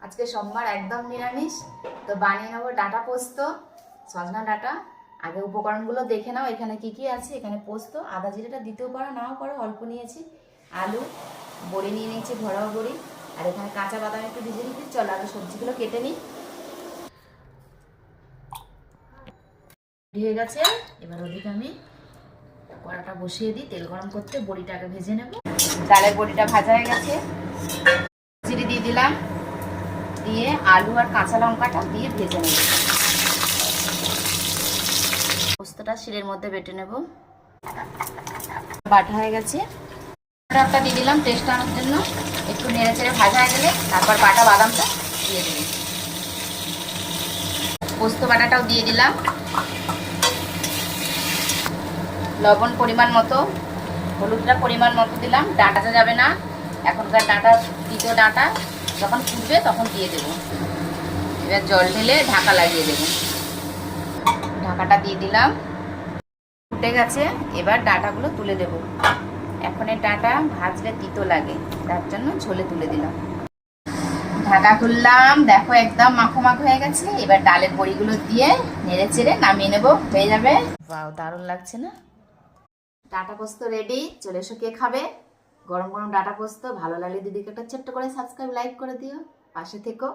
আজকে সোমবার একদম নিরামিষ। তো বানিয়ে নেবো ডাঁটা পোস্ত, সজনা ডাঁটা। আগে উপকরণগুলো দেখে নাও এখানে কি কি আছে। এখানে পোস্ত, আদা জিরেটা দিতেও পারো নাও পারো, অল্প নিয়েছি। আলু, বড়ি নিয়ে নিয়েছি, ঘরোয়া বড়ি। আর এখানে কাঁচা বাদাম একটু ভিজে নিচ্ছি। চলো আগে সবজিগুলো কেটে নিই। হয়ে গেছে, এবার ওদিকে আমি কড়াটা বসিয়ে দিই তেল গরম করতে। বড়িটাকে ভেজে নেব। ডালের বড়িটা ভাজা হয়ে গেছে, জিরে দিয়ে দিলাম, দিয়ে আলু আর কাঁচা লঙ্কাটা দিয়ে ভেজে নেব। পোস্তটা শিলের মধ্যে বেটে নেব। বাটা হয়ে গেছে, বাদামটা দিয়ে দিলাম টেস্ট আনার জন্য। একটু নেড়ে চেড়ে ভাজা হয়ে গেলে তারপর বাটা বাদামটা দিয়ে দেব। পোস্ত বাটাটাও দিয়ে দিলাম। লবণ পরিমাণ মতো, হলুদটা পরিমাণ মতো দিলাম। ডাঁটা যাবে না, এখনকার ডাঁটা তিতো ডাঁটা, যখন ফুটবে তখন দিয়ে দেব। এবার জল ঢেলে ঢাকা লাগিয়ে দেব। ঢাকাটা দিয়ে দিলাম, ফুটে গেছে। এবার ডাঁটাগুলো তুলে দেব। এখন এই ডাঁটা ভাজলে তিতো লাগে, তার জন্য ঝোলে তুলে দিলাম। ঢাকা খুললাম, দেখো একদম মাখো মাখো হয়ে গেছে। এবার ডালের বড়িগুলো দিয়ে নেড়ে চেড়ে নামিয়ে নেব, হয়ে যাবে। বাহ, দারুণ লাগছে না? ডাঁটা পোস্ত রেডি। চলে এসো, কে খাবে গরম গরম ডাঁটা পোস্ত। ভালো লাগলে দিদিকে একটা ছোট্ট করে সাবস্ক্রাইব, লাইক করে দিও, পাশে থেকো।